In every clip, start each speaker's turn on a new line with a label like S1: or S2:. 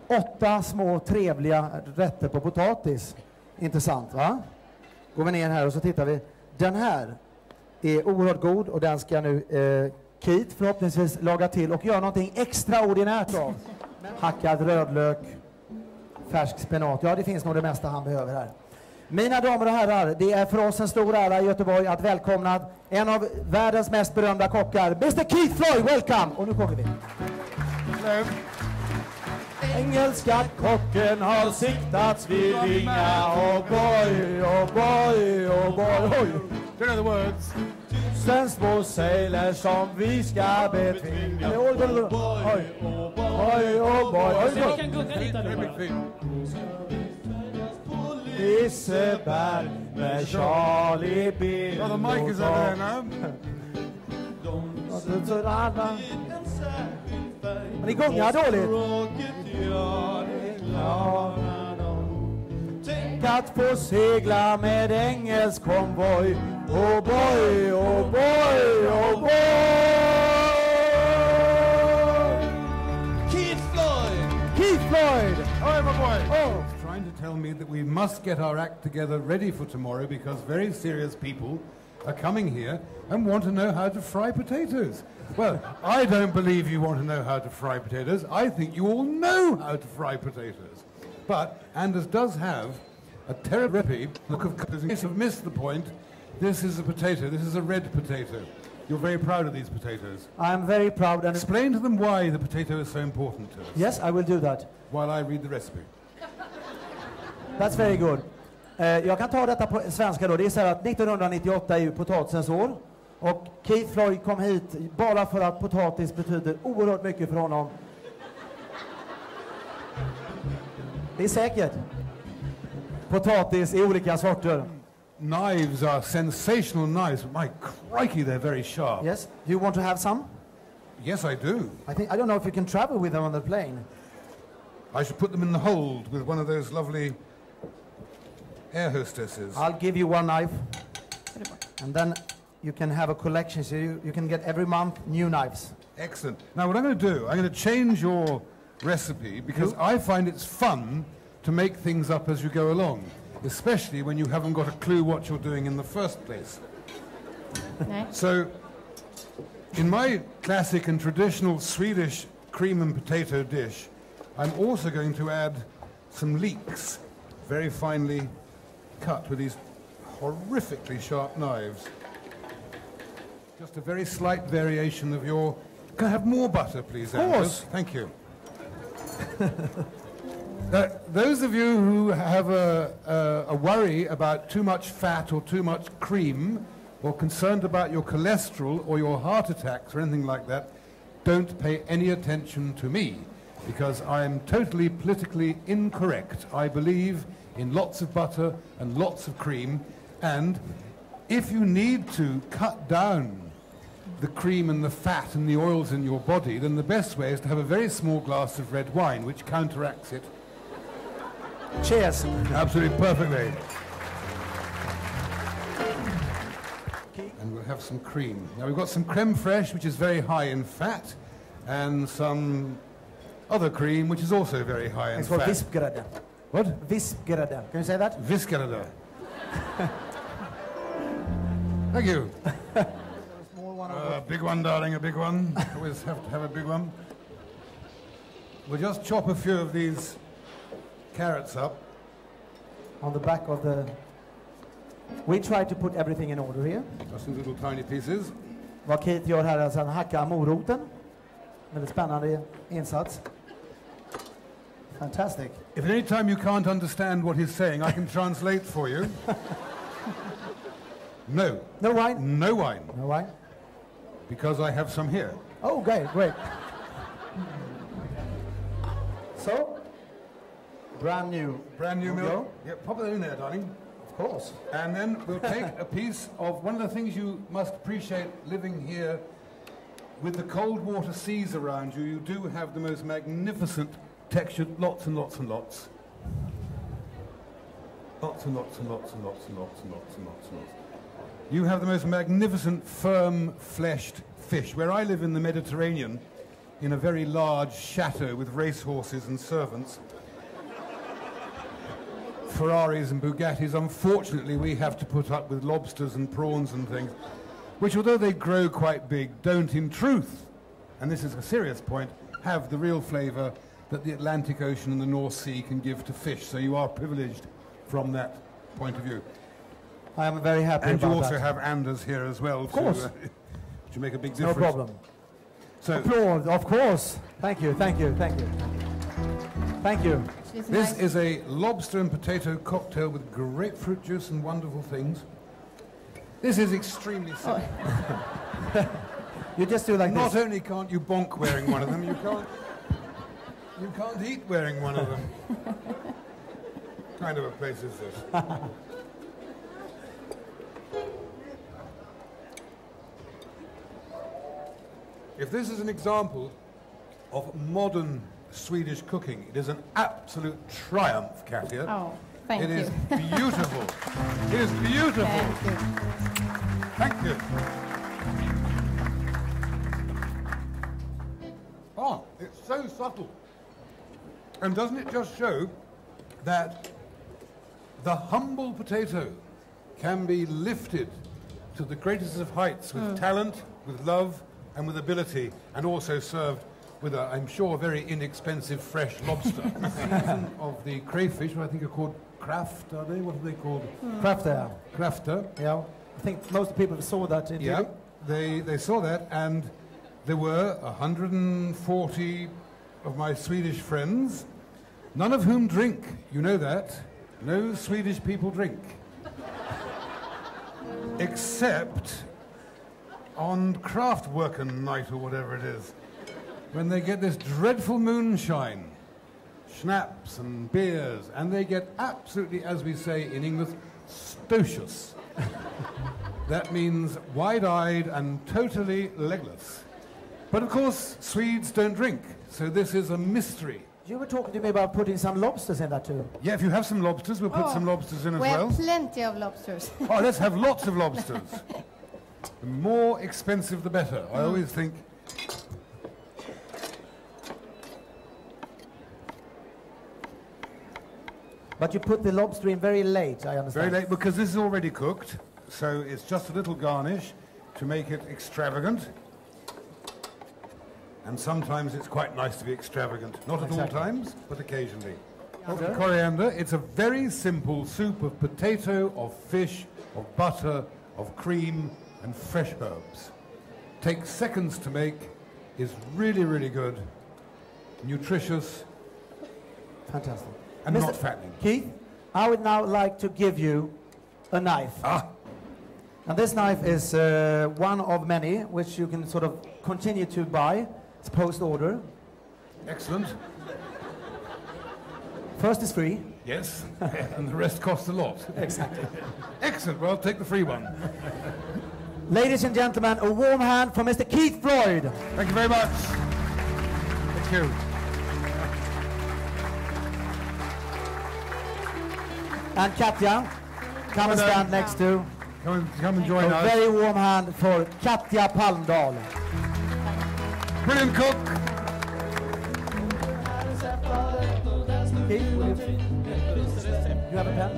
S1: 8 små trevliga rätter på potatis. Intressant, va? Går vi ner här och så tittar vi. Den här är oerhört god och den ska nu Keith förhoppningsvis laga till och göra någonting extraordinärt av. Hackad rödlök, färsk spenat. Ja, det finns nog det mesta han behöver här. Mina damer och herrar, det är för oss en stor ära i Göteborg att välkomna en av världens mest berömda kockar, Mr. Keith Floyd. Welcome! Och nu kommer vi.
S2: Hello.
S1: Engelska kocken har siktats vid Vinga. Oh boy, oh boy, oh boy. Oj.
S2: Don't know the words.
S1: Tusen små sailor som vi ska betvinga. Oj, oj, oj, oj, oj.
S3: Vi kan gunga lite nu.
S1: Liseberg med Charlie Bill.
S2: Oh, the mic is over there now.
S1: Men ni gungar dåligt. Tänk att få segla med engelsk konvoj. Oh boy, oh boy, oh boy.
S4: Keith Floyd!
S1: Keith Floyd!
S2: Oh, my boy.
S1: Oh.
S2: Trying to tell me that we must get our act together ready for tomorrow because very serious people are coming here and want to know how to fry potatoes. Well, I don't believe you want to know how to fry potatoes. I think you all know how to fry potatoes. But Anders does have a terrible look of in case you've missed the point. This is a potato. This is a red potato. You're very proud of these potatoes.
S1: I'm very proud. And
S2: explain to them why the potato is so important to us.
S1: Yes, I will do that.
S2: While I read the recipe.
S1: That's very good. Jag kan ta detta på svenska då. Det är så här att 1998 är ju potatisens år. Och Keith Floyd kom hit bara för att potatis betyder oerhört mycket för honom. Det är säkert. Potatis i olika sorter.
S2: Knives are sensational knives, but my crikey, they're very sharp.
S1: Yes. Do you want to have some?
S2: Yes, I do.
S1: I don't know if you can travel with them on the plane.
S2: I should put them in the hold with one of those lovely air hostesses.
S1: I'll give you one knife. And then you can have a collection, so you can get every month new knives.
S2: Excellent. Now what I'm going to do, I'm going to change your recipe because I find it's fun to make things up as you go along, especially when you haven't got a clue what you're doing in the first place. So, in my classic and traditional Swedish cream and potato dish, I'm also going to add some leeks, very finely cut with these horrifically sharp knives. Just a very slight variation of your... Can I have more butter, please, Anders?
S1: Of course.
S2: Thank you. Those of you who have a worry about too much fat or too much cream, or concerned about your cholesterol or your heart attacks or anything like that, don't pay any attention to me, because I am totally politically incorrect. I believe in lots of butter and lots of cream, and if you need to cut down the cream and the fat and the oils in your body, then the best way is to have a very small glass of red wine, which counteracts it.
S1: Cheers.
S2: Absolutely perfectly. And we'll have some cream. Now we've got some creme fraiche, which is very high in fat, and some other cream, which is also very high in
S1: it's
S2: fat.
S1: It's called vispgrädde.
S2: What?
S1: Vispgrädde. Can you say that?
S2: Vispgrädde. Thank you. A big one, darling, a big one. Always have to have a big one. We'll just chop a few of these carrots up.
S1: On the back of the... We try to put everything in order here.
S2: Just some little tiny pieces.
S1: Vad Keith gör här är att han hackar moroten. Väldigt spännande insats. Fantastic.
S2: If at any time you can't understand what he's saying, I can translate for you. No.
S1: No wine?
S2: No wine.
S1: No wine?
S2: Because I have some here.
S1: Oh, great, great. So, brand new.
S2: Brand new milk. Yeah, pop that in there, darling.
S1: Of course.
S2: And then we'll take a piece of one of the things you must appreciate living here with the cold water seas around you. You do have the most magnificent textured, lots and lots and lots. Lots and lots and lots and lots and lots and lots and lots and lots. You have the most magnificent, firm-fleshed fish. Where I live in the Mediterranean, in a very large chateau with racehorses and servants, Ferraris and Bugattis. Unfortunately, we have to put up with lobsters and prawns and things, which, although they grow quite big, don't in truth, and this is a serious point, have the real flavour that the Atlantic Ocean and the North Sea can give to fish. So you are privileged from that point of view.
S1: I am very happy
S2: and
S1: about that.
S2: And you also have Anders here as well.
S1: Of course.
S2: To make a big difference.
S1: No problem.
S2: So,
S1: applaud, of course. Thank you, thank you, thank you. Thank you.
S2: This is a lobster and potato cocktail with grapefruit juice and wonderful things. This is extremely simple.
S1: Oh. You just do like
S2: Not
S1: this.
S2: only can't you bonk wearing one of them, you can't eat wearing one of them. What kind of a place is this? If this is an example of modern Swedish cooking, it is an absolute triumph, Katja.
S3: Oh, thank you.
S2: It is beautiful. It is beautiful.
S3: Thank you.
S2: Thank you. Oh, it's so subtle. And doesn't it just show that the humble potato can be lifted to the greatest of heights with talent, with love, and with ability, and also served with a, I'm sure, very inexpensive fresh lobster. Season of the crayfish, what I think are called Kraft, are they? What are they called?
S1: Krafter.
S2: Krafter.
S1: Yeah. I think most people saw that in
S2: Yeah,
S1: TV.
S2: they saw that, and there were 140 of my Swedish friends, none of whom drink. You know that. No Swedish people drink. Except on Kraftwerken night or whatever it is, when they get this dreadful moonshine, schnapps and beers, and they get absolutely, as we say in English, stocious. That means wide-eyed and totally legless. But of course, Swedes don't drink, so this is a mystery.
S1: You were talking to me about putting some lobsters in that too.
S2: Yeah, if you have some lobsters, we'll put some lobsters in as
S3: we
S2: well.
S3: have plenty of lobsters.
S2: Oh, let's have lots of lobsters. The more expensive, the better. I always think.
S1: But you put the lobster in very late, I understand.
S2: Very late, because this is already cooked, so it's just a little garnish to make it extravagant. And sometimes it's quite nice to be extravagant. Not at all times, but occasionally.
S1: Okay.
S2: Coriander, it's a very simple soup of potato, of fish, of butter, of cream, and fresh herbs. Takes seconds to make, is really, really good, nutritious,
S1: Fantastic.
S2: and
S1: Mr.
S2: not fattening.
S1: Keith, I would now like to give you a knife.
S2: Ah,
S1: And this knife is one of many, which you can sort of continue to buy. It's post-order.
S2: excellent.
S1: First is free.
S2: Yes, and the rest costs a lot.
S1: Exactly.
S2: Excellent, well, take the free one.
S1: Ladies and gentlemen, a warm hand for Mr. Keith Floyd.
S2: Thank you very much. Thank you.
S1: And Katja, come and stand next to.
S2: Come and join
S1: A
S2: us.
S1: very warm hand for Katja Palmdahl.
S2: Brilliant cook.
S1: Keith, will you have a pen?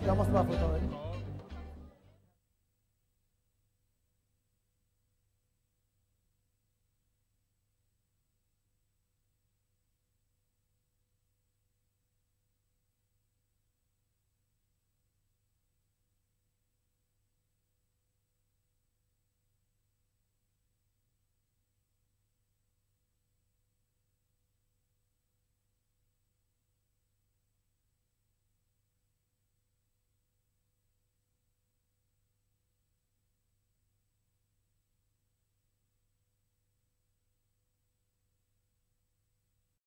S1: Jag måste bara få ta det.